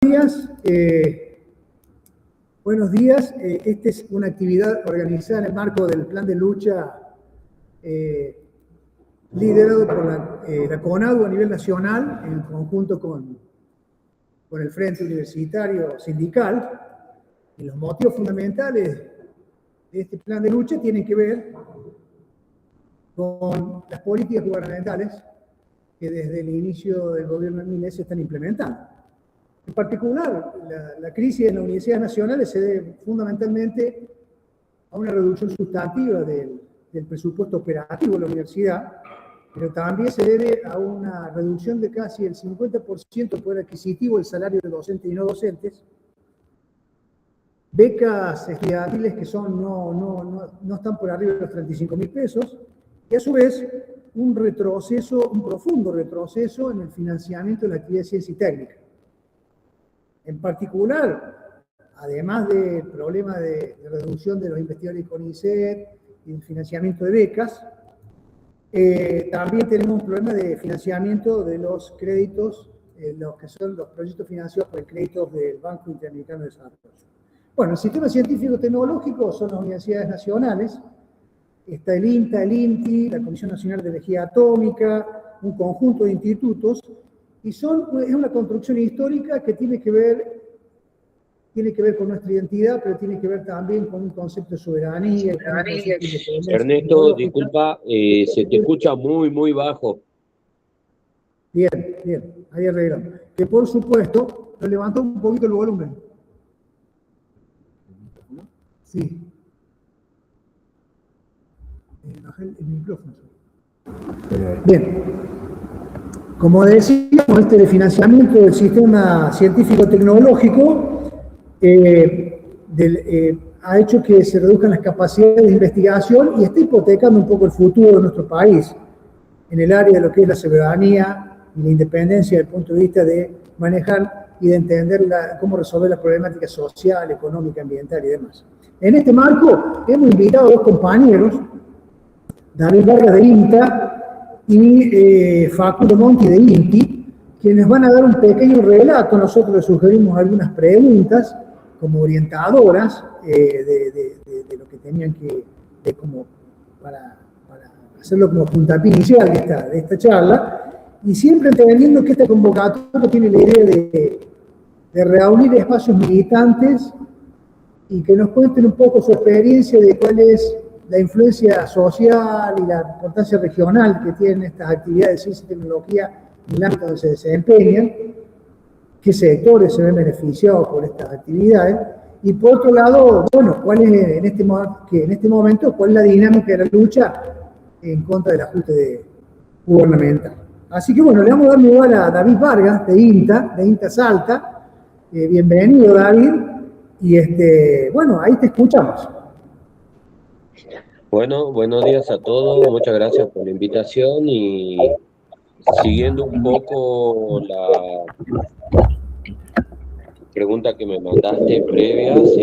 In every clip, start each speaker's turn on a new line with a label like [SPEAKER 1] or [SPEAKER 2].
[SPEAKER 1] días. Buenos días. Esta es una actividad organizada en el marco del plan de lucha liderado por la CONADU a nivel nacional, en conjunto con el Frente Universitario Sindical. Y los motivos fundamentales de este plan de lucha tienen que ver con las políticas gubernamentales que desde el inicio del gobierno de Milei se están implementando. En particular, la crisis en las universidades nacionales se debe fundamentalmente a una reducción sustantiva del presupuesto operativo de la universidad, pero también se debe a una reducción de casi el 50% del poder adquisitivo del salario de docentes y no docentes, becas estudiantiles que no están por arriba de los 35.000 pesos, y a su vez un profundo retroceso en el financiamiento de la actividad de ciencia y técnica. En particular, además del problema de reducción de los investigadores de CONICET y el financiamiento de becas, también tenemos un problema de financiamiento de los créditos, los que son los proyectos financiados por créditos del Banco Interamericano de Desarrollo. Bueno, el sistema científico-tecnológico son las universidades nacionales. Está el INTA, el INTI, la Comisión Nacional de Energía Atómica, un conjunto de institutos, y es una construcción histórica que tiene que ver con nuestra identidad, pero tiene que ver también con un concepto de soberanía.
[SPEAKER 2] Ernesto, disculpa, se te escucha muy, muy bajo.
[SPEAKER 1] Bien, ahí arreglamos. Que por supuesto, lo levantó un poquito el volumen. Sí. Bajé el micrófono. Bien. Como decíamos, este financiamiento del sistema científico-tecnológico ha hecho que se reduzcan las capacidades de investigación y está hipotecando un poco el futuro de nuestro país en el área de lo que es la soberanía y la independencia desde el punto de vista de manejar y de entender cómo resolver la problemática social, económica, ambiental y demás. En este marco hemos invitado a dos compañeros, David Vargas de INTA y Facundo Monti de INTI, quienes van a dar un pequeño relato. Nosotros les sugerimos algunas preguntas como orientadoras de lo que tenían para hacerlo como puntapié inicial de esta charla, y siempre entendiendo que esta convocatoria tiene la idea de reunir espacios militantes y que nos cuenten un poco su experiencia de cuál es la influencia social y la importancia regional que tienen estas actividades de ciencia y tecnología en el ámbito donde se desempeñan, qué sectores se ven beneficiados por estas actividades, y por otro lado, bueno, cuál es en este momento, cuál es la dinámica de la lucha en contra del ajuste gubernamental. Así que bueno, le vamos a dar lugar a David Vargas de INTA Salta. Bienvenido, David, y bueno, ahí te escuchamos.
[SPEAKER 2] Bueno, buenos días a todos, muchas gracias por la invitación, y siguiendo un poco la pregunta que me mandaste previas,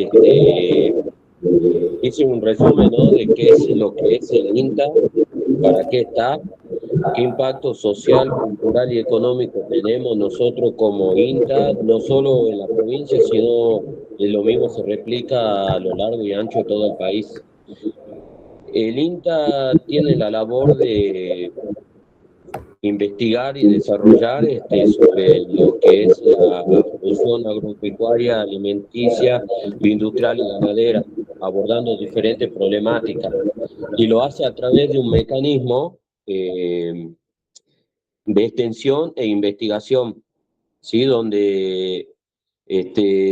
[SPEAKER 2] hice un resumen, ¿no?, de qué es lo que es el INTA, para qué está, qué impacto social, cultural y económico tenemos nosotros como INTA, no solo en la provincia, sino lo mismo se replica a lo largo y ancho de todo el país. El INTA tiene la labor de investigar y desarrollar sobre lo que es la producción agropecuaria, alimenticia, industrial y ganadera, abordando diferentes problemáticas. Y lo hace a través de un mecanismo de extensión e investigación, ¿sí?, donde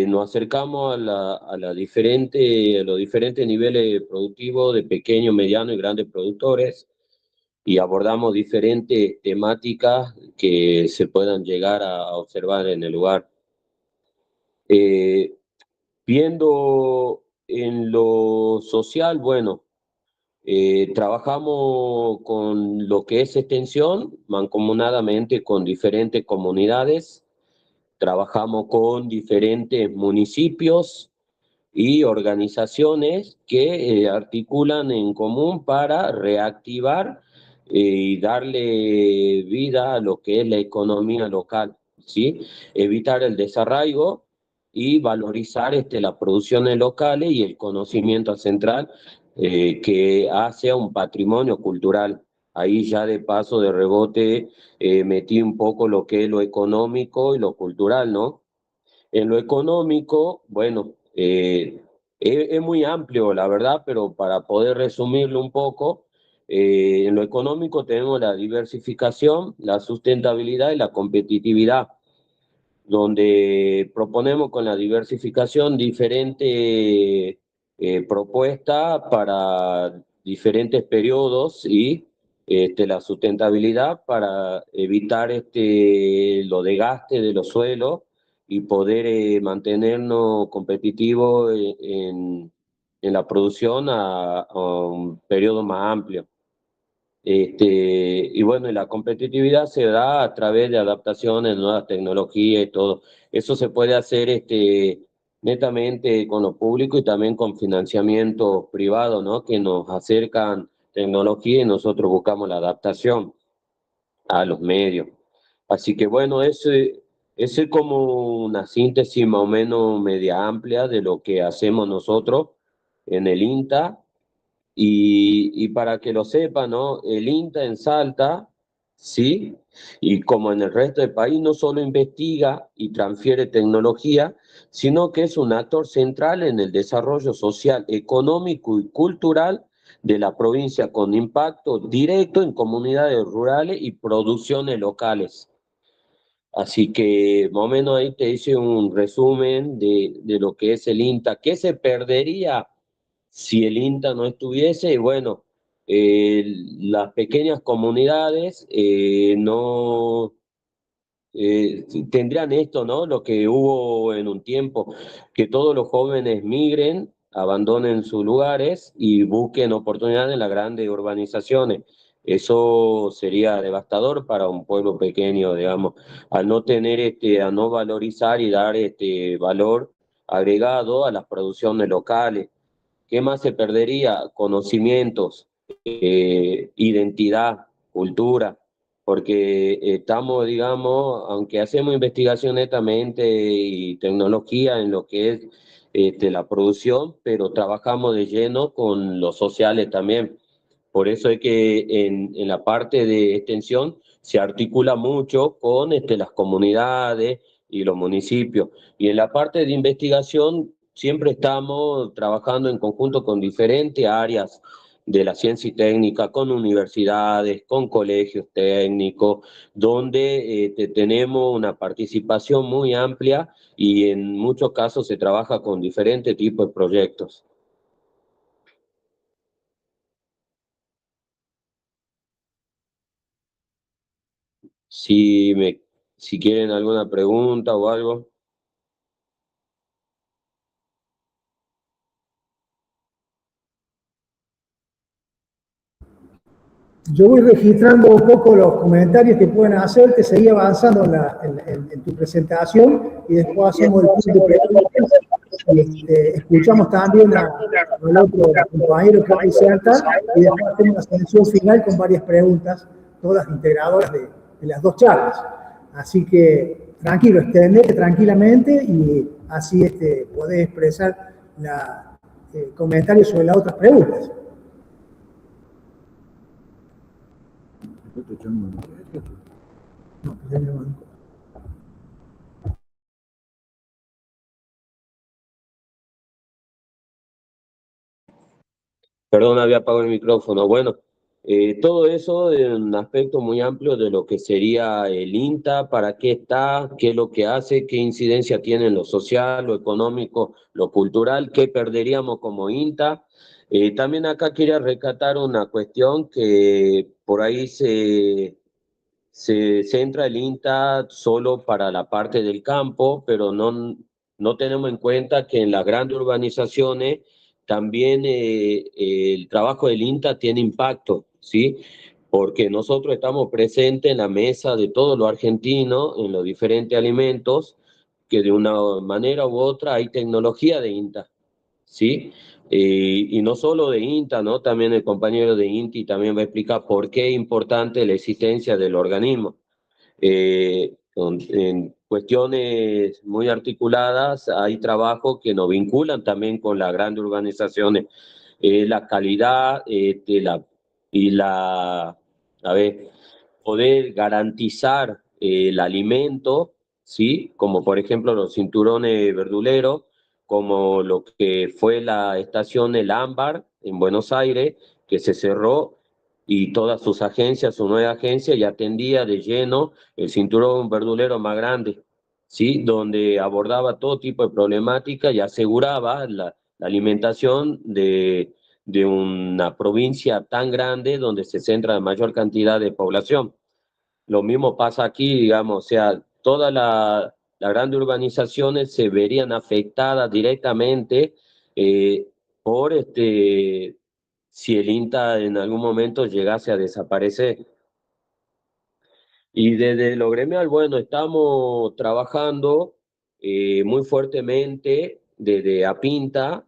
[SPEAKER 2] nos acercamos a los diferentes niveles productivos de pequeños, medianos y grandes productores, y abordamos diferentes temáticas que se puedan llegar a observar en el lugar. Viendo en lo social, bueno, trabajamos con lo que es extensión, mancomunadamente con diferentes comunidades. Trabajamos con diferentes municipios y organizaciones que articulan en común para reactivar y darle vida a lo que es la economía local. ¿sí? Evitar el desarraigo y valorizar las producciones locales y el conocimiento central que hace un patrimonio cultural. Ahí ya de paso, de rebote, metí un poco lo que es lo económico y lo cultural, ¿no? En lo económico, bueno, es muy amplio, la verdad, pero para poder resumirlo un poco, en lo económico tenemos la diversificación, la sustentabilidad y la competitividad, donde proponemos con la diversificación diferentes propuestas para diferentes periodos y la sustentabilidad para evitar lo desgaste de los suelos y poder mantenernos competitivos en la producción a un periodo más amplio. Y bueno, y la competitividad se da a través de adaptaciones, nuevas tecnologías y todo. Eso se puede hacer netamente con lo público y también con financiamiento privado, ¿no? Que nos acercan tecnología y nosotros buscamos la adaptación a los medios. Así que bueno, ese es como una síntesis más o menos media amplia de lo que hacemos nosotros en el INTA. Y para que lo sepa, ¿no? El INTA en Salta, sí, y como en el resto del país, no solo investiga y transfiere tecnología, sino que es un actor central en el desarrollo social, económico y cultural de la provincia, con impacto directo en comunidades rurales y producciones locales. Así que más o menos ahí te hice un resumen de lo que es el INTA. ¿Qué se perdería si el INTA no estuviese? Bueno, las pequeñas comunidades no tendrían esto, ¿no? Lo que hubo en un tiempo, que todos los jóvenes migren, abandonen sus lugares y busquen oportunidades en las grandes urbanizaciones. Eso sería devastador para un pueblo pequeño, digamos, al no tener a no valorizar y dar valor agregado a las producciones locales. ¿Qué más se perdería? Conocimientos, identidad, cultura, porque estamos, digamos, aunque hacemos investigación netamente y tecnología en lo que es la producción, pero trabajamos de lleno con los sociales también. Por eso es que en la parte de extensión se articula mucho con las comunidades y los municipios. Y en la parte de investigación siempre estamos trabajando en conjunto con diferentes áreas de la ciencia y técnica, con universidades, con colegios técnicos, donde tenemos una participación muy amplia y en muchos casos se trabaja con diferentes tipos de proyectos. Si, me, si quieren alguna pregunta o algo.
[SPEAKER 1] Yo voy registrando un poco los comentarios que pueden hacer, te seguí avanzando en tu presentación y después hacemos el punto de preguntas. Escuchamos también al otro compañero que va a insertar y después hacemos una sesión final con varias preguntas, todas integradoras de las dos charlas. Así que tranquilo, extendete tranquilamente y así podés expresar comentarios sobre las otras preguntas. No, pues no.
[SPEAKER 2] Perdón, había apagado el micrófono. Bueno, todo eso es un aspecto muy amplio de lo que sería el INTA, para qué está, qué es lo que hace, qué incidencia tiene en lo social, lo económico, lo cultural, qué perderíamos como INTA. También acá quería rescatar una cuestión que por ahí se centra el INTA solo para la parte del campo, pero no tenemos en cuenta que en las grandes urbanizaciones también el trabajo del INTA tiene impacto, ¿sí? Porque nosotros estamos presentes en la mesa de todos los argentinos, en los diferentes alimentos, que de una manera u otra hay tecnología de INTA, ¿sí? Y no solo de INTA, ¿no? También el compañero de INTI también va a explicar por qué es importante la existencia del organismo. cuestiones muy articuladas, hay trabajos que nos vinculan también con las grandes organizaciones. La calidad a ver, poder garantizar el alimento, ¿sí? Como por ejemplo los cinturones verduleros, como lo que fue la estación El Ámbar en Buenos Aires, que se cerró y todas sus agencias, su nueva agencia, ya atendía de lleno el cinturón verdulero más grande, ¿sí? Donde abordaba todo tipo de problemática y aseguraba la alimentación de una provincia tan grande donde se centra la mayor cantidad de población. Lo mismo pasa aquí, digamos, o sea, todas las grandes urbanizaciones se verían afectadas directamente eh, por si el INTA en algún momento llegase a desaparecer. Y desde lo gremial, bueno, estamos trabajando muy fuertemente desde APINTA,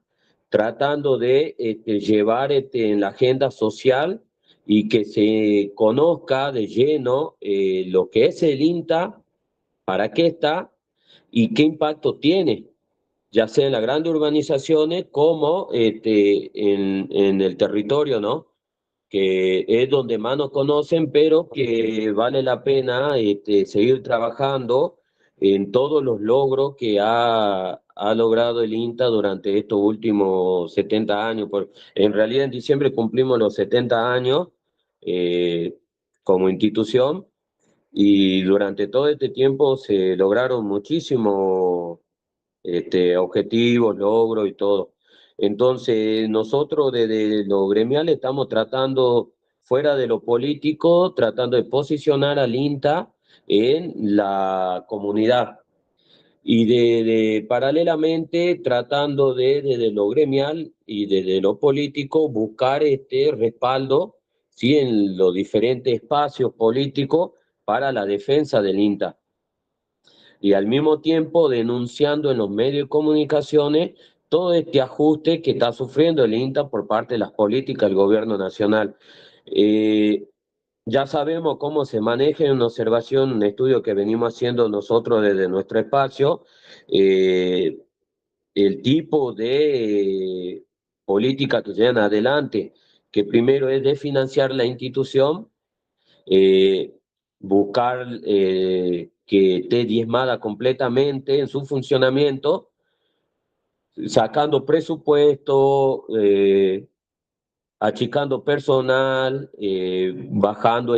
[SPEAKER 2] tratando de llevar en la agenda social y que se conozca de lleno lo que es el INTA, para qué está y qué impacto tiene, ya sea en las grandes urbanizaciones como en el territorio, ¿no? Que es donde más nos conocen, pero que vale la pena seguir trabajando en todos los logros que ha logrado el INTA durante estos últimos 70 años. En realidad en diciembre cumplimos los 70 años eh, como institución y durante todo este tiempo se lograron muchísimos objetivos, logros y todo. Entonces, nosotros desde lo gremial estamos tratando, fuera de lo político, tratando de posicionar al INTA en la comunidad y paralelamente tratando desde lo gremial y desde lo político buscar este respaldo, ¿sí? En los diferentes espacios políticos para la defensa del INTA y al mismo tiempo denunciando en los medios de comunicaciones todo este ajuste que está sufriendo el INTA por parte de las políticas del gobierno nacional. Eh, ya sabemos cómo se maneja en una observación, un estudio que venimos haciendo nosotros desde nuestro espacio, eh, el tipo de política que llevan adelante, que primero es de financiar la institución, eh, buscar que esté diezmada completamente en su funcionamiento, sacando presupuesto, achicando personal, bajando,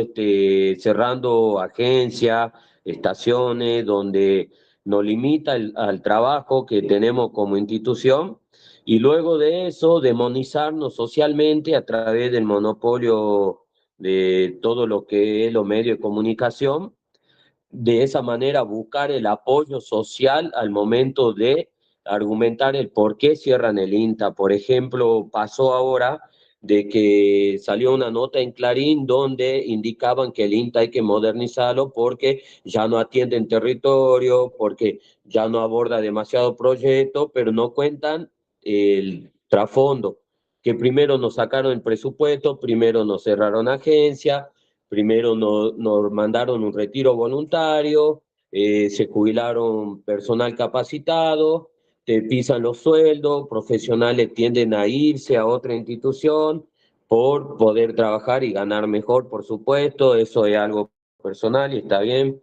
[SPEAKER 2] cerrando agencias, estaciones, donde nos limita al trabajo que tenemos como institución, y luego de eso demonizarnos socialmente a través del monopolio de todo lo que es los medios de comunicación, de esa manera buscar el apoyo social al momento de argumentar el por qué cierran el INTA. Por ejemplo, pasó ahora de que salió una nota en Clarín donde indicaban que el INTA hay que modernizarlo porque ya no atiende en territorio, porque ya no aborda demasiado proyecto, pero no cuentan el trasfondo, que primero nos sacaron el presupuesto, primero nos cerraron agencia, primero nos mandaron un retiro voluntario, se jubilaron personal capacitado, te pisan los sueldos, profesionales tienden a irse a otra institución por poder trabajar y ganar mejor, por supuesto, eso es algo personal y está bien.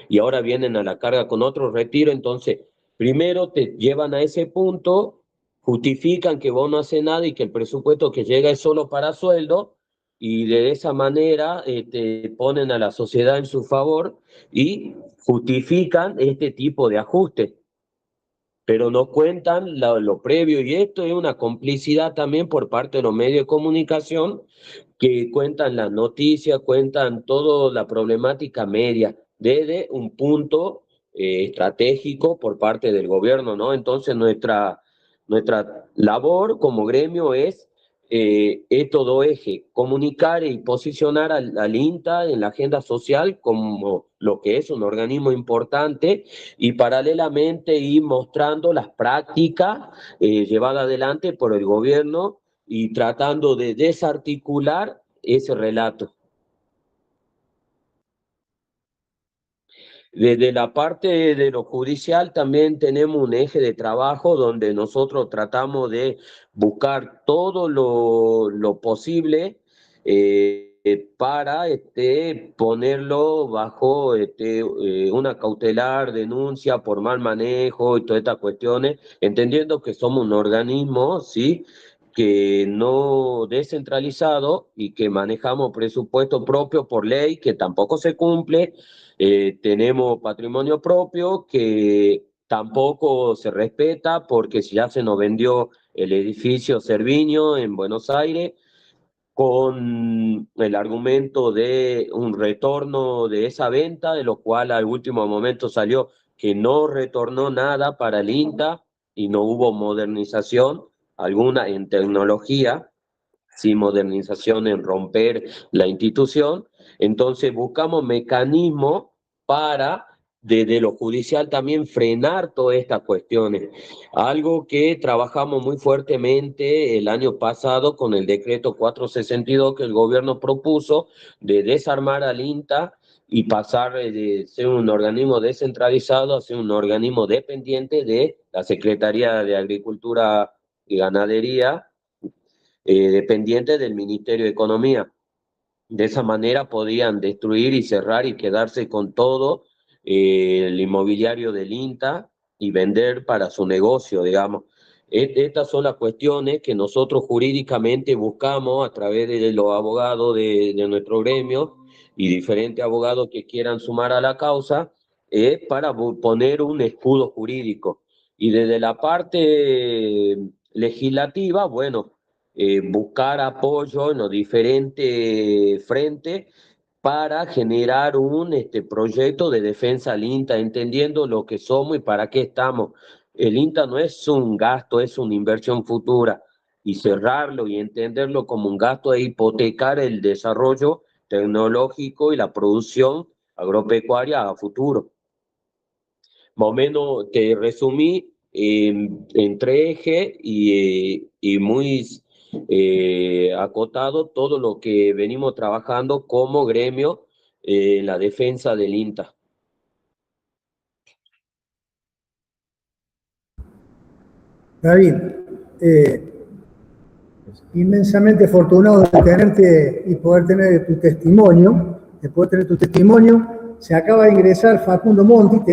[SPEAKER 2] Y ahora vienen a la carga con otro retiro, entonces primero te llevan a ese punto, justifican que vos no haces nada y que el presupuesto que llega es solo para sueldo, y de esa manera ponen a la sociedad en su favor y justifican este tipo de ajustes, pero no cuentan lo previo, y esto es una complicidad también por parte de los medios de comunicación que cuentan las noticias, cuentan toda la problemática media desde un punto estratégico por parte del gobierno, ¿no? Entonces nuestra labor como gremio es todo eje, comunicar y posicionar al INTA en la agenda social como lo que es un organismo importante, y paralelamente ir mostrando las prácticas llevadas adelante por el gobierno y tratando de desarticular ese relato. Desde la parte de lo judicial también tenemos un eje de trabajo donde nosotros tratamos de buscar todo lo posible para ponerlo bajo una cautelar, denuncia por mal manejo y todas estas cuestiones, entendiendo que somos un organismo, ¿sí?, que no descentralizado y que manejamos presupuesto propio por ley, que tampoco se cumple. Tenemos patrimonio propio que tampoco se respeta porque ya se nos vendió el edificio Cerviño en Buenos Aires con el argumento de un retorno de esa venta, de lo cual al último momento salió que no retornó nada para el INTA y no hubo modernización alguna en tecnología, sí modernización en romper la institución. Entonces buscamos mecanismos para, desde lo judicial, también frenar todas estas cuestiones. Algo que trabajamos muy fuertemente el año pasado con el decreto 462 que el gobierno propuso de desarmar al INTA y pasar de ser un organismo descentralizado a ser un organismo dependiente de la Secretaría de Agricultura y Ganadería, dependiente del Ministerio de Economía. De esa manera podían destruir y cerrar y quedarse con todo el inmobiliario del INTA y vender para su negocio, digamos. Estas son las cuestiones que nosotros jurídicamente buscamos a través de los abogados de nuestro gremio y diferentes abogados que quieran sumar a la causa, para poner un escudo jurídico. Y desde la parte legislativa, bueno, buscar apoyo en los diferentes frentes para generar un proyecto de defensa al INTA, entendiendo lo que somos y para qué estamos. El INTA no es un gasto, es una inversión futura, y cerrarlo y entenderlo como un gasto es hipotecar el desarrollo tecnológico y la producción agropecuaria a futuro. Más o menos te resumí en tres ejes y muy acotado todo lo que venimos trabajando como gremio en la defensa del INTA.
[SPEAKER 1] David, inmensamente afortunado de tenerte y poder tener tu testimonio, Se acaba de ingresar Facundo Monti. Yo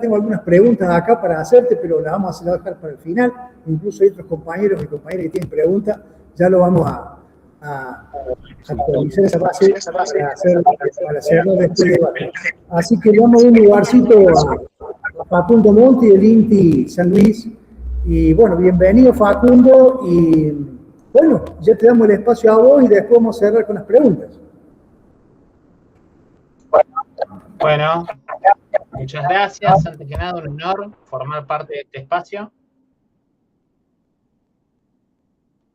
[SPEAKER 1] tengo algunas preguntas acá para hacerte, pero las vamos a dejar para el final. Incluso hay otros compañeros y compañeras que tienen preguntas. Ya lo vamos a actualizar esa base para hacerlo de este debate. Así que vamos a un lugarcito a Facundo Monti del INTI San Luis. Y bueno, bienvenido Facundo. Y bueno, ya te damos el espacio a vos y después vamos a cerrar con las preguntas.
[SPEAKER 3] Bueno, muchas gracias. Antes que nada, un honor formar parte de este espacio.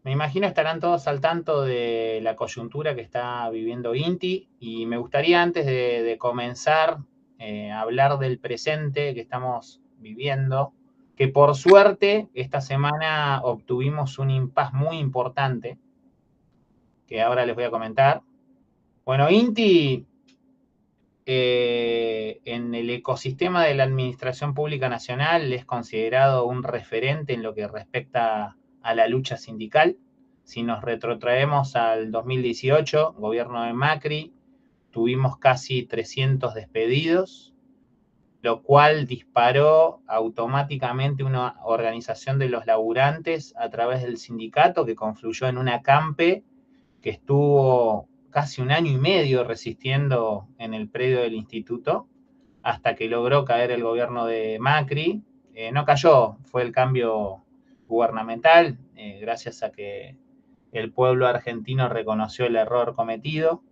[SPEAKER 3] Me imagino estarán todos al tanto de la coyuntura que está viviendo INTI y me gustaría antes de comenzar a hablar del presente que estamos viviendo, que por suerte esta semana obtuvimos un impas muy importante que ahora les voy a comentar. Bueno, INTI en el ecosistema de la Administración Pública Nacional es considerado un referente en lo que respecta a la lucha sindical. Si nos retrotraemos al 2018, gobierno de Macri, tuvimos casi 300 despedidos, lo cual disparó automáticamente una organización de los laburantes a través del sindicato que confluyó en una CAMPE que estuvo casi 1 año y medio resistiendo en el predio del instituto, hasta que logró caer el gobierno de Macri. No cayó, fue el cambio gubernamental, gracias a que el pueblo argentino reconoció el error cometido.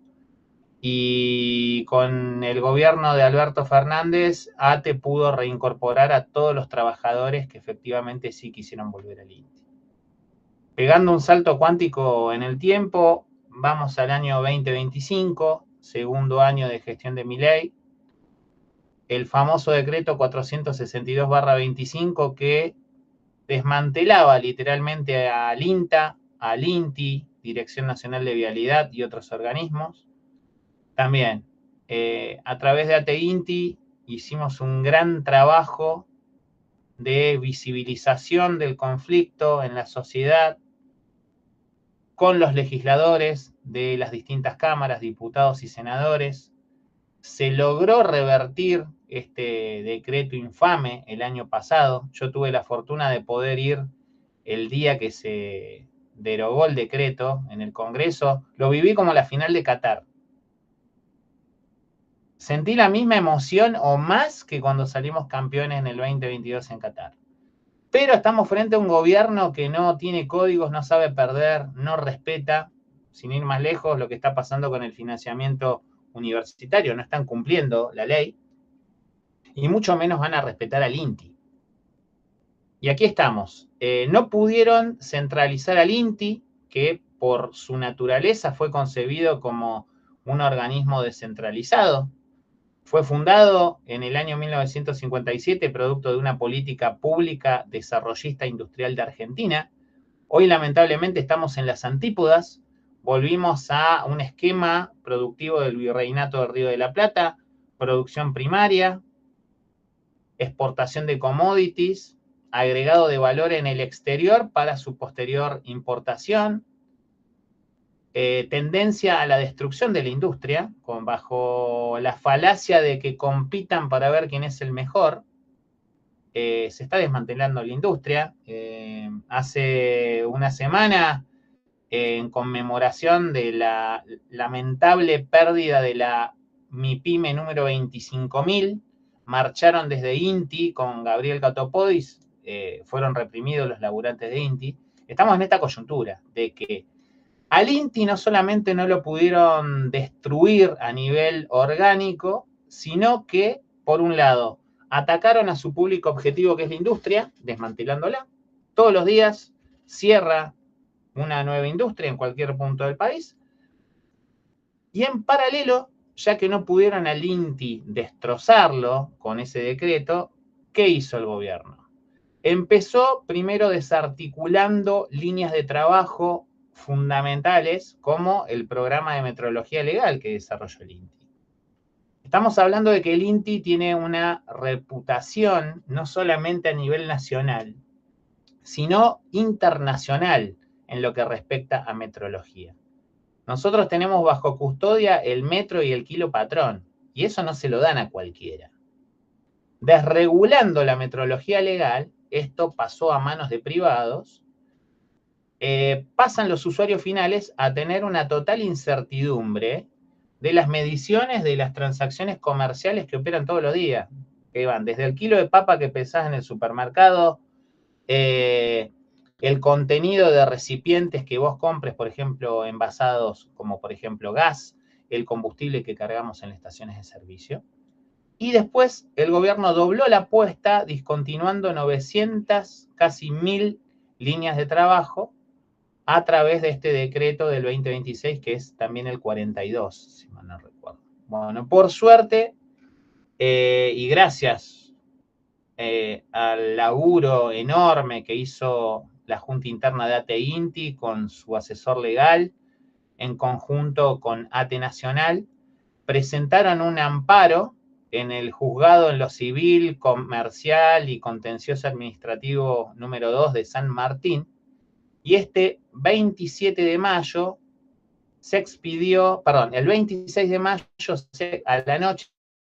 [SPEAKER 3] Y con el gobierno de Alberto Fernández, ATE pudo reincorporar a todos los trabajadores que efectivamente sí quisieron volver al INTI. Pegando un salto cuántico en el tiempo, vamos al año 2025, segundo año de gestión de Milei, el famoso decreto 462/25 que desmantelaba literalmente al INTA, al INTI, Dirección Nacional de Vialidad y otros organismos. También, a través de ATE INTI, hicimos un gran trabajo de visibilización del conflicto en la sociedad con los legisladores de las distintas cámaras, diputados y senadores. Se logró revertir este decreto infame el año pasado. Yo tuve la fortuna de poder ir el día que se derogó el decreto en el Congreso. Lo viví como la final de Qatar. Sentí la misma emoción o más que cuando salimos campeones en el 2022 en Qatar. Pero estamos frente a un gobierno que no tiene códigos, no sabe perder, no respeta, sin ir más lejos, lo que está pasando con el financiamiento universitario. No están cumpliendo la ley y mucho menos van a respetar al INTI. Y aquí estamos. No pudieron centralizar al INTI, que por su naturaleza fue concebido como un organismo descentralizado. Fue fundado en el año 1957, producto de una política pública desarrollista industrial de Argentina. Hoy, lamentablemente, estamos en las antípodas. Volvimos a un esquema productivo del Virreinato del Río de la Plata, producción primaria, exportación de commodities, agregado de valor en el exterior para su posterior importación, tendencia a la destrucción de la industria, bajo la falacia de que compitan para ver quién es el mejor. Se está desmantelando la industria. Hace una semana, en conmemoración de la lamentable pérdida de la MIPYME número 25.000, marcharon desde INTI con Gabriel Catopodis, fueron reprimidos los laburantes de INTI. Estamos en esta coyuntura de que al INTI no solamente no lo pudieron destruir a nivel orgánico, sino que, por un lado, atacaron a su público objetivo, que es la industria, desmantelándola. Todos los días cierra una nueva industria en cualquier punto del país. Y en paralelo, ya que no pudieron al INTI destrozarlo con ese decreto, ¿qué hizo el gobierno? Empezó primero desarticulando líneas de trabajo fundamentales como el programa de metrología legal que desarrolló el INTI. Estamos hablando de que el INTI tiene una reputación no solamente a nivel nacional, sino internacional en lo que respecta a metrología. Nosotros tenemos bajo custodia el metro y el kilo patrón, y eso no se lo dan a cualquiera. Desregulando la metrología legal, esto pasó a manos de privados. Pasan los usuarios finales a tener una total incertidumbre de las mediciones de las transacciones comerciales que operan todos los días, que van desde el kilo de papa que pesás en el supermercado, el contenido de recipientes que vos compres, por ejemplo, envasados como por ejemplo gas, el combustible que cargamos en las estaciones de servicio. Y después el gobierno dobló la apuesta, discontinuando 900, casi 1000 líneas de trabajo a través de este decreto del 2026, que es también el 42, si mal no recuerdo. Bueno, por suerte, y gracias al laburo enorme que hizo la Junta Interna de ATE-INTI con su asesor legal, en conjunto con ATE Nacional, presentaron un amparo en el juzgado en lo civil, comercial y contencioso administrativo número 2 de San Martín, y este 27 de mayo se expidió, perdón, el 26 de mayo a la noche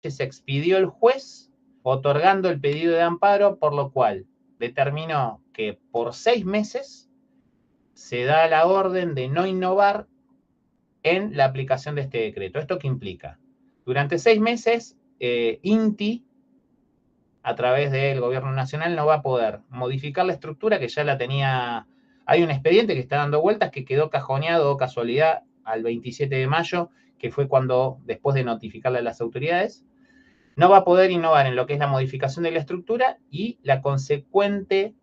[SPEAKER 3] se expidió el juez otorgando el pedido de amparo, por lo cual determinó que por 6 meses se da la orden de no innovar en la aplicación de este decreto. ¿Esto qué implica? Durante 6 meses, INTI, a través del gobierno nacional, no va a poder modificar la estructura que ya la tenía. Hay un expediente que está dando vueltas que quedó cajoneado, casualidad, al 27 de mayo, que fue cuando, después de notificarle a las autoridades, no va a poder innovar en lo que es la modificación de la estructura y la consecuente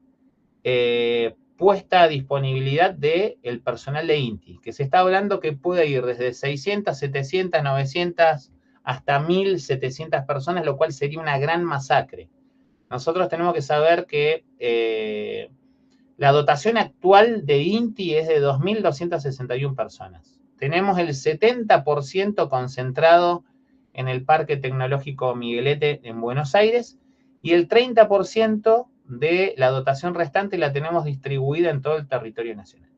[SPEAKER 3] puesta a disponibilidad del personal de INTI, que se está hablando que puede ir desde 600, 700, 900 hasta 1.700 personas, lo cual sería una gran masacre. Nosotros tenemos que saber que la dotación actual de INTI es de 2.261 personas. Tenemos el 70% concentrado en el Parque Tecnológico Miguelete en Buenos Aires, y el 30% de la dotación restante la tenemos distribuida en todo el territorio nacional.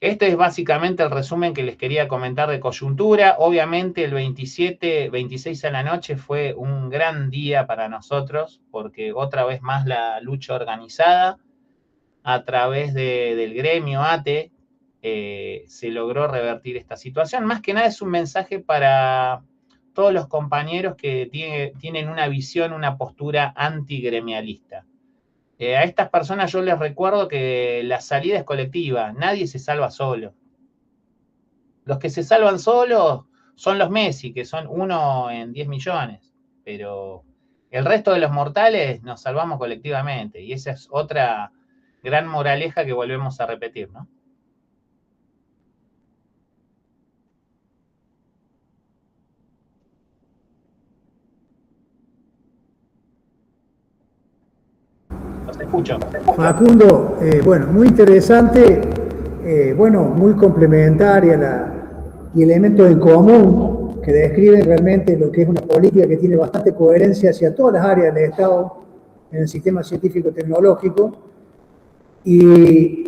[SPEAKER 3] Este es básicamente el resumen que les quería comentar de coyuntura. Obviamente el 26 a la noche fue un gran día para nosotros, porque otra vez más la lucha organizada a través del gremio ATE se logró revertir esta situación. Más que nada es un mensaje para todos los compañeros que tienen una visión, una postura antigremialista. A estas personas yo les recuerdo que la salida es colectiva, nadie se salva solo. Los que se salvan solos son los Messi, que son 1 en 10 millones, pero el resto de los mortales nos salvamos colectivamente, y esa es otra gran moraleja que volvemos a repetir, ¿no? Los escucho.
[SPEAKER 1] Facundo, bueno, muy interesante, bueno, muy complementaria y elementos en común que describen realmente lo que es una política que tiene bastante coherencia hacia todas las áreas del Estado en el sistema científico-tecnológico y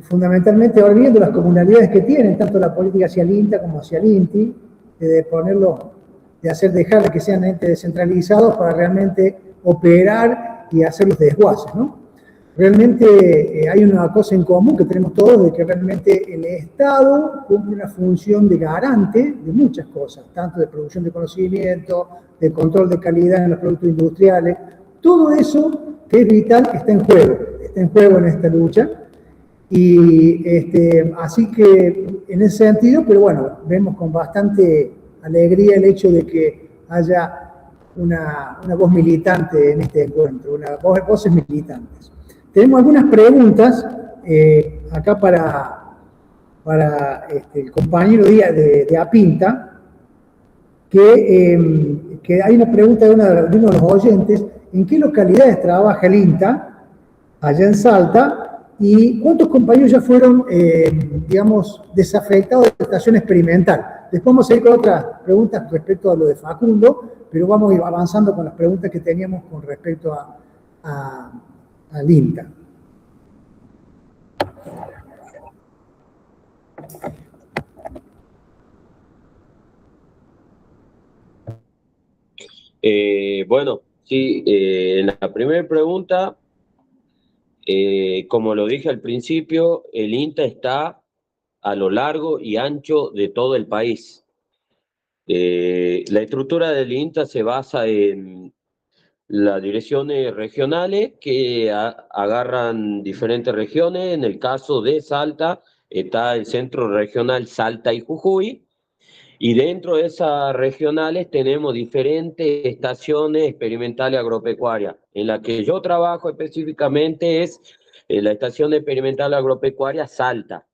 [SPEAKER 1] fundamentalmente ahora viendo las comunalidades que tienen, tanto la política hacia el INTA como hacia el INTI, de ponerlo, dejar que sean entes descentralizados para realmente operar y hacer los desguaces, ¿no? Realmente hay una cosa en común que tenemos todos, de que realmente el Estado cumple una función de garante de muchas cosas, tanto de producción de conocimiento, de control de calidad en los productos industriales, todo eso que es vital está en juego en esta lucha, y así que en ese sentido, pero bueno, vemos con bastante alegría el hecho de que haya una voz militante en este encuentro, voces militantes. Tenemos algunas preguntas acá para el compañero de Apinta, que hay una pregunta de uno de los oyentes: ¿en qué localidades trabaja el INTA allá en Salta? ¿Y cuántos compañeros ya fueron, digamos, desafectados de la estación experimental? Después vamos a ir con otras preguntas respecto a lo de Facundo, pero vamos a ir avanzando con las preguntas que teníamos con respecto al INTA.
[SPEAKER 2] Bueno, sí, en la primera pregunta, como lo dije al principio, el INTA está a lo largo y ancho de todo el país. La estructura del INTA se basa en las direcciones regionales que agarran diferentes regiones. En el caso de Salta está el Centro Regional Salta y Jujuy, y dentro de esas regionales tenemos diferentes estaciones experimentales agropecuarias. En la que yo trabajo específicamente es la Estación Experimental Agropecuaria Salta,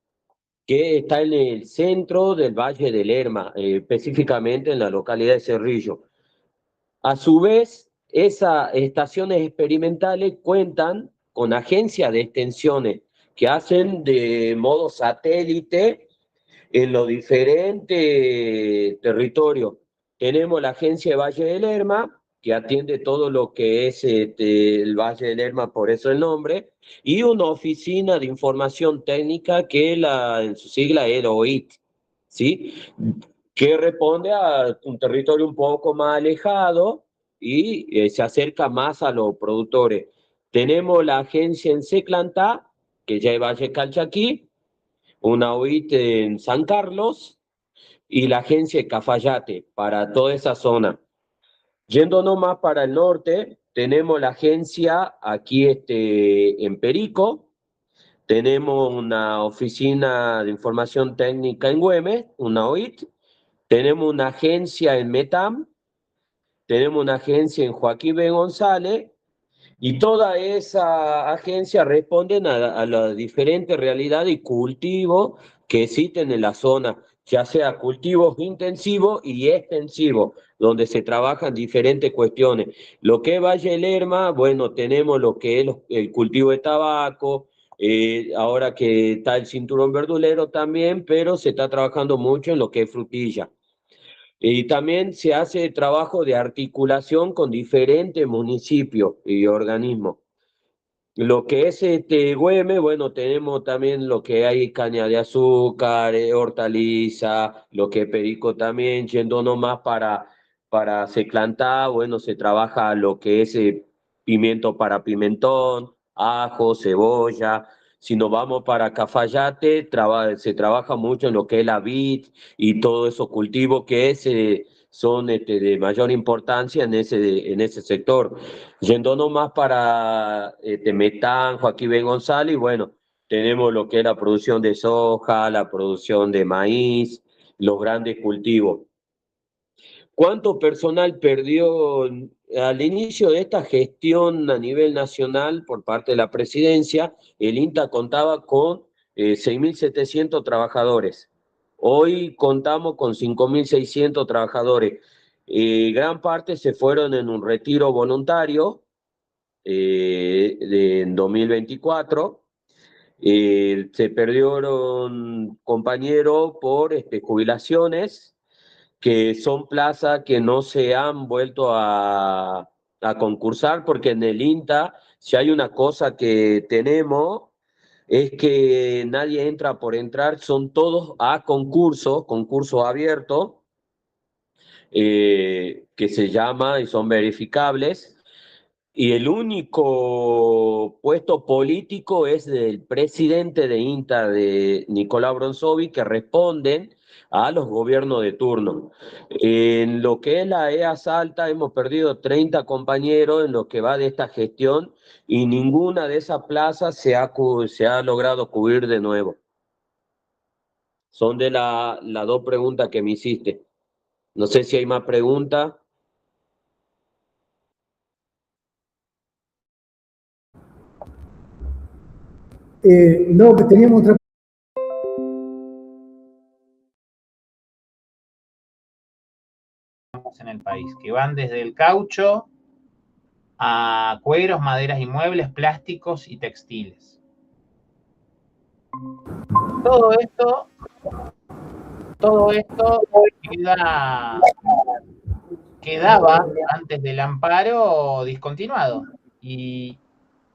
[SPEAKER 2] que está en el centro del Valle del Lerma, específicamente en la localidad de Cerrillo. A su vez, esas estaciones experimentales cuentan con agencias de extensiones que hacen de modo satélite en los diferentes territorios. Tenemos la agencia de Valle del Lerma, que atiende todo lo que es el Valle del Lerma, por eso el nombre, y una oficina de información técnica que en su sigla es OIT, ¿sí? Que responde a un territorio un poco más alejado y se acerca más a los productores. Tenemos la agencia en Seclantá, que ya es Valle Calchaquí, una OIT en San Carlos y la agencia de Cafayate para toda esa zona. Yéndonos más para el norte, tenemos la agencia aquí en Perico, tenemos una oficina de información técnica en Güemes, una OIT, tenemos una agencia en Metam, tenemos una agencia en Joaquín B. González, y toda esa agencia responden a las diferentes realidades y cultivos que existen en la zona, ya sea cultivos intensivos y extensivos, donde se trabajan diferentes cuestiones. Lo que es Valle del Lerma, bueno, tenemos lo que es el cultivo de tabaco, ahora que está el cinturón verdulero también, pero se está trabajando mucho en lo que es frutilla. Y también se hace trabajo de articulación con diferentes municipios y organismos. Lo que es Güemes, bueno, tenemos también lo que hay caña de azúcar, hortaliza, lo que es perico también, yendo nomás para Seclantá, bueno, se trabaja lo que es pimiento para pimentón, ajo, cebolla. Si nos vamos para Cafayate, se trabaja mucho en lo que es la vid y todos esos cultivos que son de mayor importancia en ese sector. Yéndonos más para Metán, Joaquín B. González, y bueno, tenemos lo que es la producción de soja, la producción de maíz, los grandes cultivos. ¿Cuánto personal perdió al inicio de esta gestión a nivel nacional por parte de la presidencia? El INTA contaba con 6.700 trabajadores. Hoy contamos con 5.600 trabajadores. Gran parte se fueron en un retiro voluntario en 2024. Se perdieron compañeros por jubilaciones, que son plazas que no se han vuelto a concursar, porque en el INTA, si hay una cosa que tenemos, es que nadie entra por entrar, son todos a concurso abierto, que se llama y son verificables. Y el único puesto político es del presidente de INTA, de Nicolás Bronzovi, que responden a los gobiernos de turno. En lo que es la EA Salta hemos perdido 30 compañeros en lo que va de esta gestión y ninguna de esas plazas se ha logrado cubrir de nuevo. Son de las dos preguntas que me hiciste. No sé si hay más preguntas.
[SPEAKER 1] No, teníamos otra.
[SPEAKER 3] En el país, que van desde el caucho a cueros, maderas y muebles, plásticos y textiles. Todo esto quedaba antes del amparo discontinuado. Y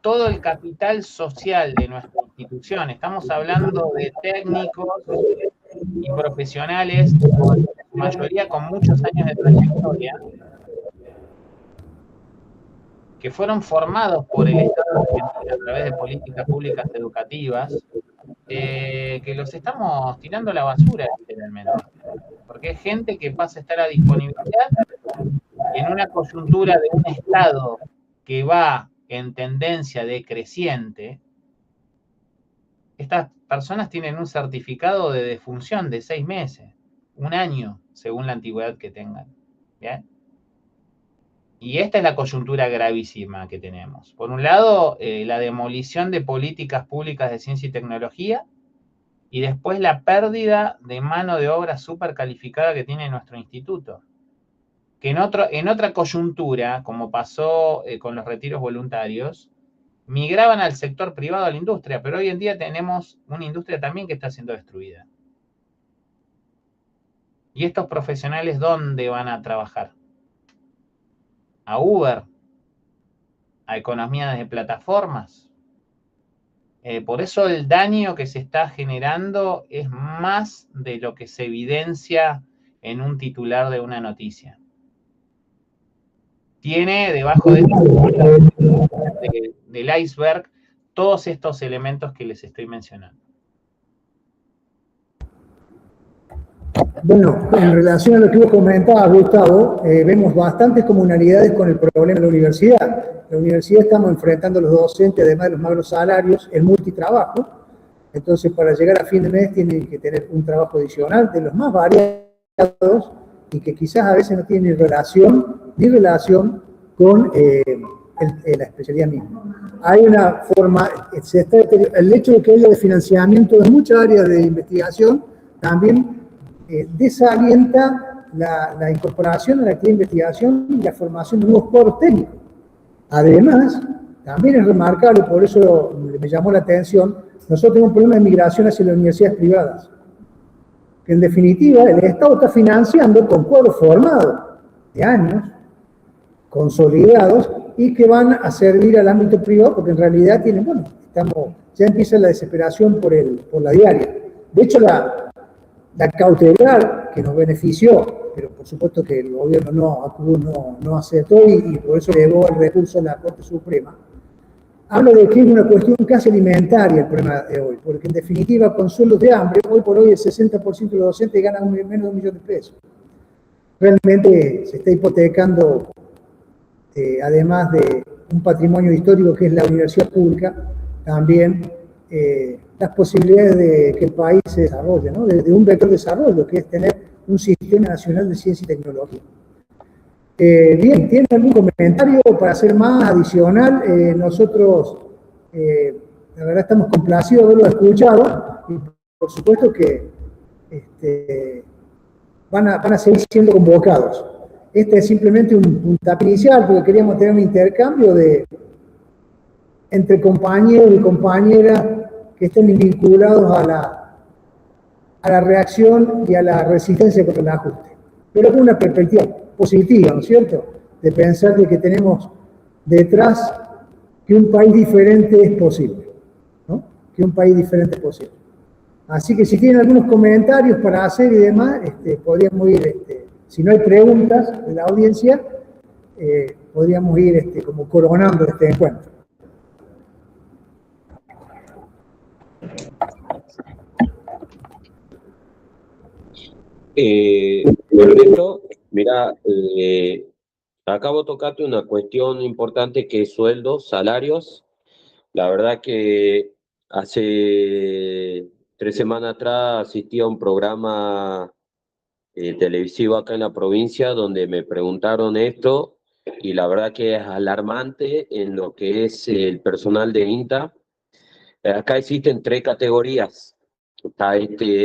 [SPEAKER 3] todo el capital social de nuestra institución, estamos hablando de técnicos y profesionales, con mayoría con muchos años de trayectoria, que fueron formados por el Estado argentino a través de políticas públicas educativas, que los estamos tirando a la basura, literalmente. Porque es gente que pasa a estar a disponibilidad en una coyuntura de un Estado que va en tendencia decreciente. Estas personas tienen un certificado de defunción de 6 meses, 1 año, según la antigüedad que tengan. ¿Bien? Y esta es la coyuntura gravísima que tenemos. Por un lado, la demolición de políticas públicas de ciencia y tecnología, y después la pérdida de mano de obra súper calificada que tiene nuestro instituto. Que en otra coyuntura, como pasó con los retiros voluntarios, migraban al sector privado, a la industria, pero hoy en día tenemos una industria también que está siendo destruida. ¿Y estos profesionales dónde van a trabajar? ¿A Uber? ¿A economía de plataformas? Por eso el daño que se está generando es más de lo que se evidencia en un titular de una noticia. Tiene debajo del iceberg todos estos elementos que les estoy mencionando.
[SPEAKER 1] Bueno, en relación a lo que vos comentabas, Gustavo, vemos bastantes comunalidades con el problema de la universidad. La universidad estamos enfrentando a los docentes, además de los magros salarios, el multitrabajo. Entonces, para llegar a fin de mes tienen que tener un trabajo adicional de los más variados y que quizás a veces no tienen ni relación con la especialidad misma. Hay una forma, el hecho de que haya financiamiento de muchas áreas de investigación también desalienta la incorporación a la actividad de investigación y la formación de nuevos cuadros técnicos. Además, también es remarcable, por eso me llamó la atención, nosotros tenemos un problema de migración hacia las universidades privadas. Que en definitiva el Estado está financiando con cuadros formados de años, consolidados, y que van a servir al ámbito privado, porque en realidad tienen, bueno, ya empieza la desesperación por la diaria. De hecho, la cautelar que nos benefició, pero por supuesto que el gobierno no aceptó y por eso elevó el recurso a la Corte Suprema, habla de que es una cuestión casi alimentaria el problema de hoy, porque en definitiva con sueldos de hambre, hoy por hoy el 60% de los docentes ganan menos de $1 millón. Realmente se está hipotecando, además de un patrimonio histórico que es la universidad pública, también las posibilidades de que el país se desarrolle, ¿no? de un vector de desarrollo, que es tener un sistema nacional de ciencia y tecnología. Bien, ¿tienen algún comentario para hacer más adicional? Nosotros, la verdad, estamos complacidos de haberlo escuchado y por supuesto que van a seguir siendo convocados. Este es simplemente un puntapié inicial, porque queríamos tener un intercambio entre compañeros y compañeras que estén vinculados a la reacción y a la resistencia contra el ajuste. Pero con una perspectiva positiva, ¿no es cierto? De pensar de que tenemos detrás que un país diferente es posible, ¿no? Que un país diferente es posible. Así que si tienen algunos comentarios para hacer y demás, podríamos ir, si no hay preguntas de la audiencia, podríamos ir como coronando este encuentro.
[SPEAKER 2] Ernesto, mira, acabo de tocarte una cuestión importante que es sueldos, salarios. La verdad que hace 3 semanas atrás asistí a un programa televisivo acá en la provincia donde me preguntaron esto y la verdad que es alarmante en lo que es el personal de INTA. Acá existen 3 categorías. Está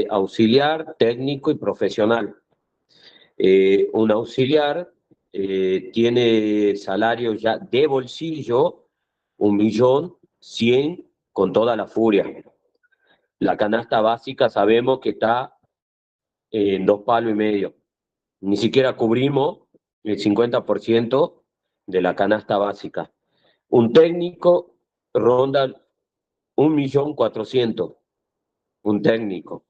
[SPEAKER 2] auxiliar, técnico y profesional. Un auxiliar tiene salario ya de bolsillo 1.100.000 con toda la furia. La canasta básica sabemos que está en 2,5 palos. Ni siquiera cubrimos el 50% de la canasta básica. Un técnico ronda 1.400.000. Un técnico.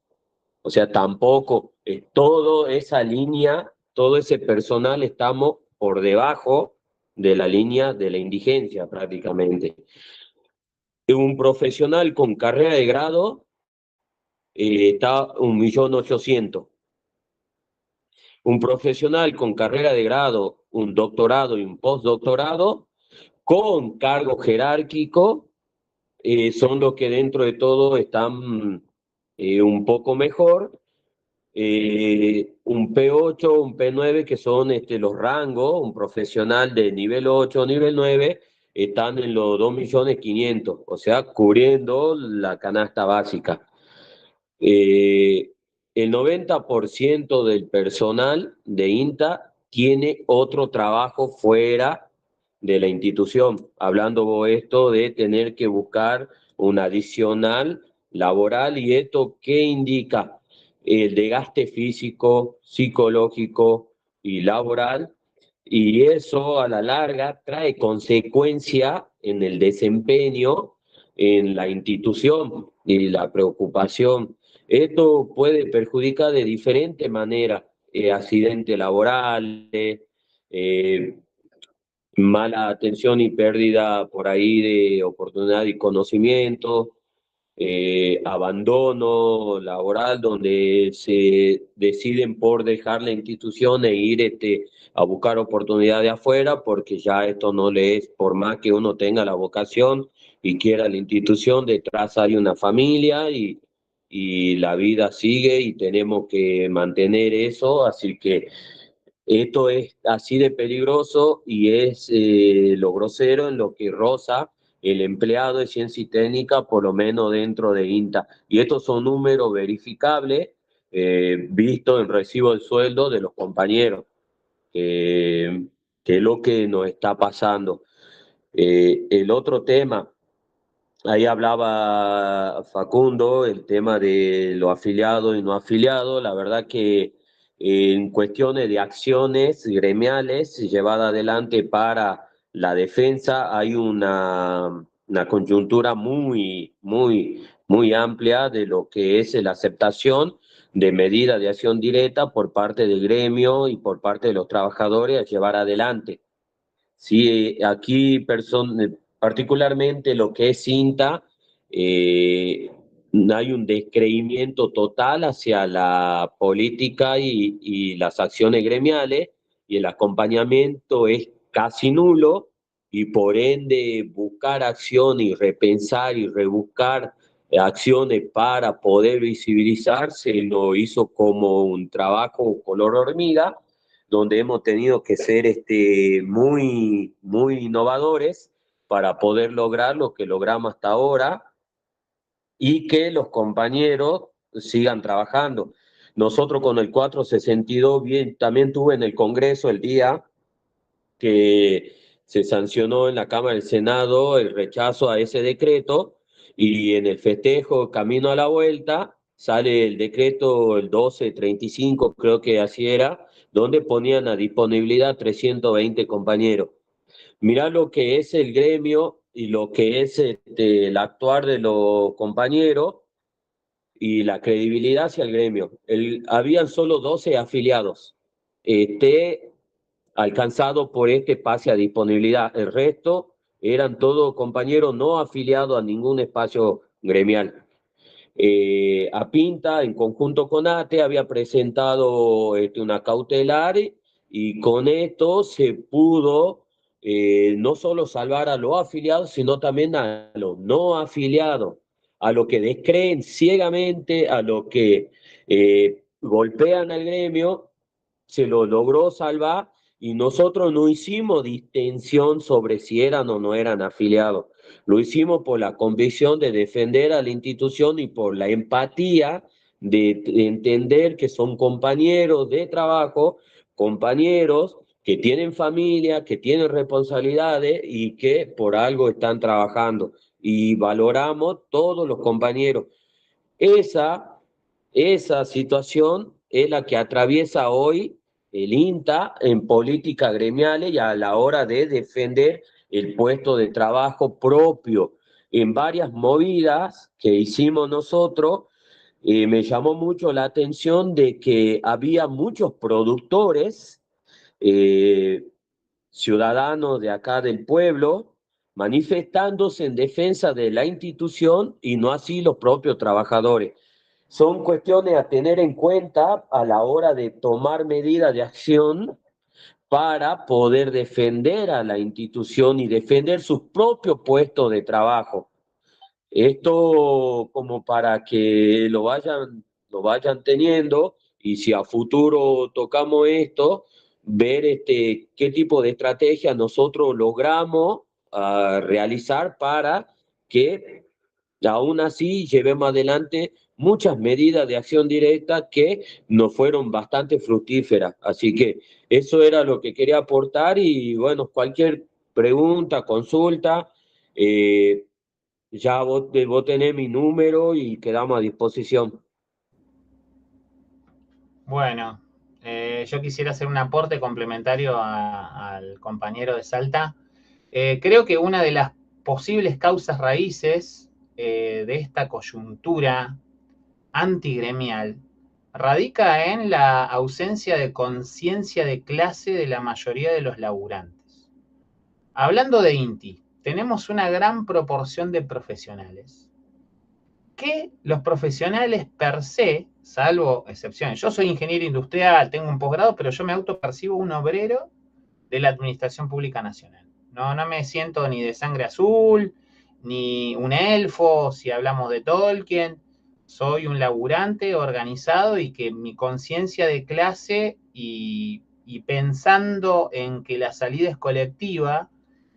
[SPEAKER 2] O sea, tampoco toda esa línea, todo ese personal estamos por debajo de la línea de la indigencia prácticamente. Un profesional con carrera de grado está 1.800.000. Un profesional con carrera de grado, un doctorado y un postdoctorado, con cargo jerárquico, son los que dentro de todo están un poco mejor. Un P8, un P9, que son los rangos, un profesional de nivel 8, nivel 9, están en los 2.500.000, o sea, cubriendo la canasta básica. El 90% del personal de INTA tiene otro trabajo fuera de la institución, hablando esto de tener que buscar un adicional laboral, y esto ¿qué indica? El desgaste físico, psicológico y laboral, y eso a la larga trae consecuencia en el desempeño en la institución y la preocupación. Esto puede perjudicar de diferente manera, accidentes laborales, mala atención y pérdida por ahí de oportunidad y conocimiento, abandono laboral, donde se deciden por dejar la institución e ir a buscar oportunidades afuera, porque ya esto no le es, por más que uno tenga la vocación y quiera la institución, detrás hay una familia y la vida sigue y tenemos que mantener eso, así que esto es así de peligroso y es lo grosero en lo que roza el empleado de ciencia y técnica, por lo menos dentro de INTA. Y estos son números verificables, vistos en recibo de sueldo de los compañeros, que es lo que nos está pasando. El otro tema, ahí hablaba Facundo, el tema de lo afiliado y no afiliado. La verdad que en cuestiones de acciones gremiales llevadas adelante para la defensa hay una coyuntura muy amplia de lo que es la aceptación de medidas de acción directa por parte del gremio y por parte de los trabajadores a llevar adelante. Sí, aquí particularmente lo que es INTA, eh, hay un descreimiento total hacia la política y las acciones gremiales, y el acompañamiento es casi nulo, y por ende buscar acción y repensar y rebuscar acciones para poder visibilizarse lo hizo como un trabajo color hormiga, donde hemos tenido que ser muy innovadores para poder lograr lo que logramos hasta ahora y que los compañeros sigan trabajando. Nosotros con el 462, bien, también tuve en el Congreso el día que se sancionó en la Cámara del Senado el rechazo a ese decreto, y en el festejo camino a la vuelta sale el decreto, el 1235, creo que así era, donde ponían a disponibilidad 320 compañeros. Mirá lo que es el gremio y lo que es el actuar de los compañeros y la credibilidad hacia el gremio. Habían solo 12 afiliados. Alcanzado por este pase a disponibilidad. El resto eran todos compañeros no afiliados a ningún espacio gremial. Apinta, en conjunto con ATE, había presentado una cautelar, y con esto se pudo no solo salvar a los afiliados, sino también a los no afiliados, a los que descreen ciegamente, a los que golpean al gremio. Se lo logró salvar, y nosotros no hicimos distinción sobre si eran o no eran afiliados. Lo hicimos por la convicción de defender a la institución y por la empatía de entender que son compañeros de trabajo, compañeros que tienen familia, que tienen responsabilidades y que por algo están trabajando. Y valoramos todos los compañeros. Esa, esa situación es la que atraviesa hoy el INTA en políticas gremiales y a la hora de defender el puesto de trabajo propio. En varias movidas que hicimos nosotros, me llamó mucho la atención de que había muchos productores, eh, ciudadanos de acá del pueblo, manifestándose en defensa de la institución y no así los propios trabajadores. Son cuestiones a tener en cuenta a la hora de tomar medidas de acción para poder defender a la institución y defender sus propios puestos de trabajo. Esto como para que lo vayan teniendo, y si a futuro tocamos esto, ver qué tipo de estrategia nosotros logramos realizar para que aún así llevemos adelante muchas medidas de acción directa que nos fueron bastante fructíferas. Así que eso era lo que quería aportar, y bueno, cualquier pregunta, consulta, eh, ya vos tenés mi número y quedamos a disposición.
[SPEAKER 3] Bueno, yo quisiera hacer un aporte complementario al compañero de Salta. Creo que una de las posibles causas raíces de esta coyuntura antigremial radica en la ausencia de conciencia de clase de la mayoría de los laburantes. Hablando de INTI, tenemos una gran proporción de profesionales que los profesionales per se, salvo excepciones, yo soy ingeniero industrial, tengo un posgrado, pero yo me autopercibo un obrero de la Administración Pública Nacional. No me siento ni de sangre azul, ni un elfo, si hablamos de Tolkien. Soy un laburante organizado, y que mi conciencia de clase y pensando en que la salida es colectiva,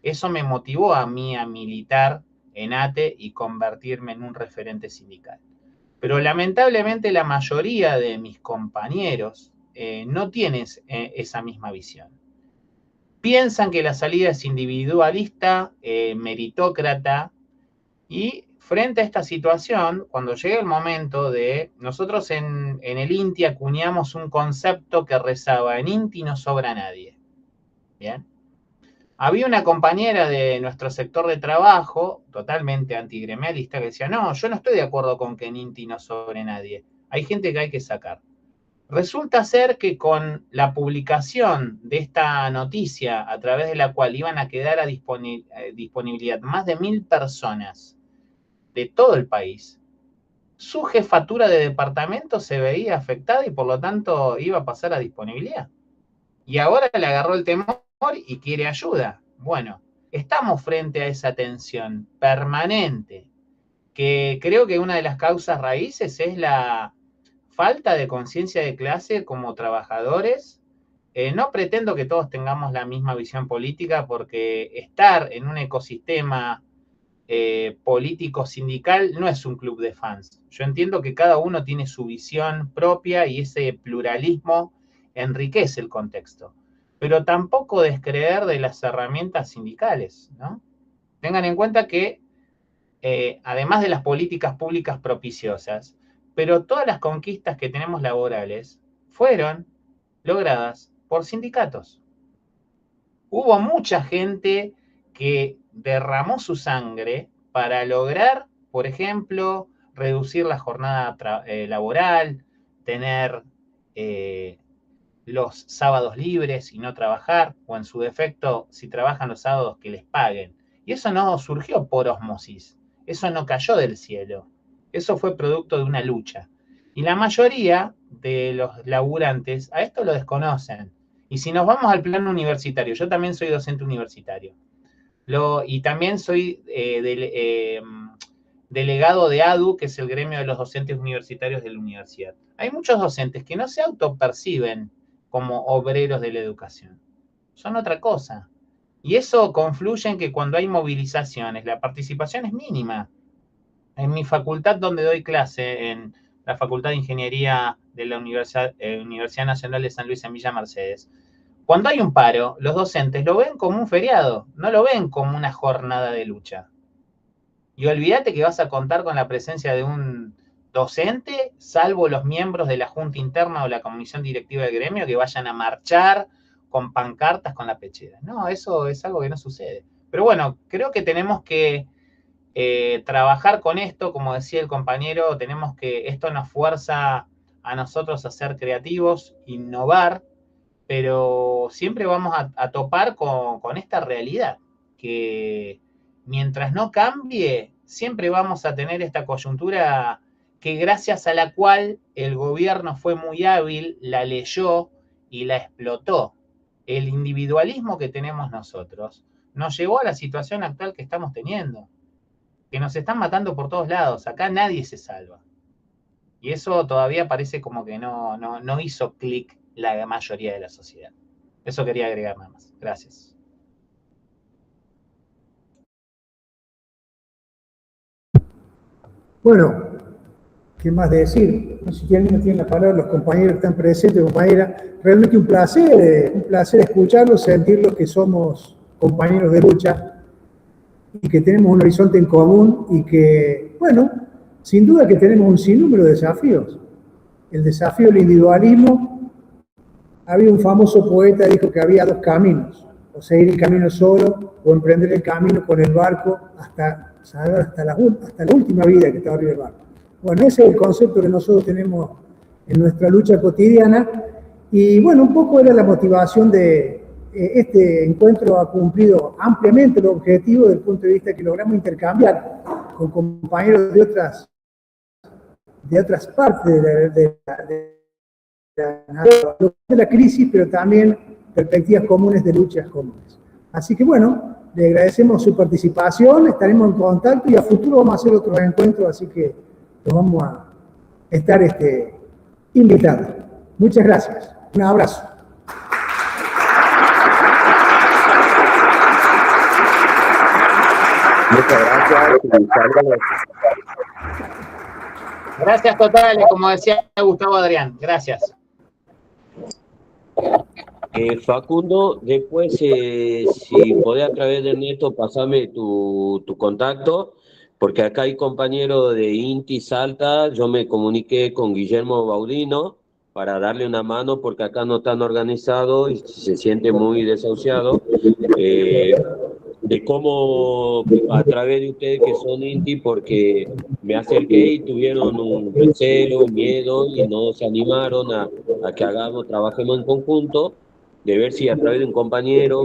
[SPEAKER 3] eso me motivó a mí a militar en ATE y convertirme en un referente sindical. Pero lamentablemente la mayoría de mis compañeros no tienen esa misma visión. piensan que la salida es individualista, meritócrata, y frente a esta situación, cuando llega el momento de... Nosotros en el INTI acuñamos un concepto que rezaba: en INTI no sobra nadie. ¿Bien? Había una compañera de nuestro sector de trabajo, totalmente antigremialista, que decía: no, yo no estoy de acuerdo con que en INTI no sobre nadie. Hay gente que hay que sacar. Resulta ser que con la publicación de esta noticia, a través de la cual iban a quedar a disponibilidad más de 1000 personas de todo el país, su jefatura de departamento se veía afectada y por lo tanto iba a pasar a disponibilidad. Y ahora le agarró el temor y quiere ayuda. Bueno, estamos frente a esa tensión permanente, que creo que una de las causas raíces es la falta de conciencia de clase como trabajadores. No pretendo que todos tengamos la misma visión política, porque estar en un ecosistema político sindical no es un club de fans. Yo entiendo que cada uno tiene su visión propia y ese pluralismo enriquece el contexto, pero tampoco descreer de las herramientas sindicales, ¿no? Tengan en cuenta que además de las políticas públicas propiciosas, pero todas las conquistas que tenemos laborales fueron logradas por sindicatos. Hubo mucha gente que derramó su sangre para lograr, por ejemplo, reducir la jornada laboral, tener los sábados libres y no trabajar, o en su defecto, si trabajan los sábados, que les paguen. Y eso no surgió por ósmosis, eso no cayó del cielo, eso fue producto de una lucha. Y la mayoría de los laburantes a esto lo desconocen. Y si nos vamos al plano universitario, yo también soy docente universitario, y también soy delegado de ADU, que es el gremio de los docentes universitarios de la universidad. Hay muchos docentes que no se autoperciben como obreros de la educación, son otra cosa. Y eso confluye en que cuando hay movilizaciones, la participación es mínima. En mi facultad donde doy clase, en la Facultad de Ingeniería de la Universidad Nacional de San Luis en Villa Mercedes, cuando hay un paro, los docentes lo ven como un feriado, no lo ven como una jornada de lucha. Y olvídate que vas a contar con la presencia de un docente, salvo los miembros de la Junta Interna o la Comisión Directiva del gremio que vayan a marchar con pancartas con la pechera. No, eso es algo que no sucede. Pero bueno, creo que tenemos que trabajar con esto, como decía el compañero, esto nos fuerza a nosotros a ser creativos, innovar, pero siempre vamos a topar con esta realidad, que mientras no cambie, siempre vamos a tener esta coyuntura que, gracias a la cual el gobierno fue muy hábil, la leyó y la explotó. El individualismo que tenemos nosotros nos llevó a la situación actual que estamos teniendo, que nos están matando por todos lados. Acá nadie se salva. Y eso todavía parece como que no hizo clic la mayoría de la sociedad. Eso quería agregar nada más. Gracias.
[SPEAKER 1] Bueno, ¿qué más decir? No sé si alguien tiene la palabra, los compañeros que están presentes, compañera. Realmente un placer escucharlos, sentirlos que somos compañeros de lucha y que tenemos un horizonte en común y que, bueno, sin duda que tenemos un sinnúmero de desafíos. El desafío del individualismo. Había un famoso poeta que dijo que había dos caminos: o seguir el camino solo o emprender el camino con el barco hasta la última vida que está arriba del barco. Bueno, ese es el concepto que nosotros tenemos en nuestra lucha cotidiana. Y bueno, un poco era la motivación de este encuentro. Ha cumplido ampliamente el objetivo desde el punto de vista que logramos intercambiar con compañeros de otras partes de la crisis, pero también perspectivas comunes de luchas comunes. Así que bueno, le agradecemos su participación, estaremos en contacto y a futuro vamos a hacer otros encuentros, así que los vamos a estar invitando. Muchas gracias. Un abrazo.
[SPEAKER 2] Muchas gracias.
[SPEAKER 3] Gracias totales, como decía Gustavo Adrián. Gracias.
[SPEAKER 2] Facundo, después, si podés a través de Ernesto pasarme tu contacto, porque acá hay compañeros de Inti Salta, yo me comuniqué con Guillermo Baudino para darle una mano, porque acá no están organizados y se siente muy desahuciado, de cómo a través de ustedes que son Inti, porque me acerqué y tuvieron un recelo, miedo y no se animaron a que trabajemos en conjunto, de ver si a través de un compañero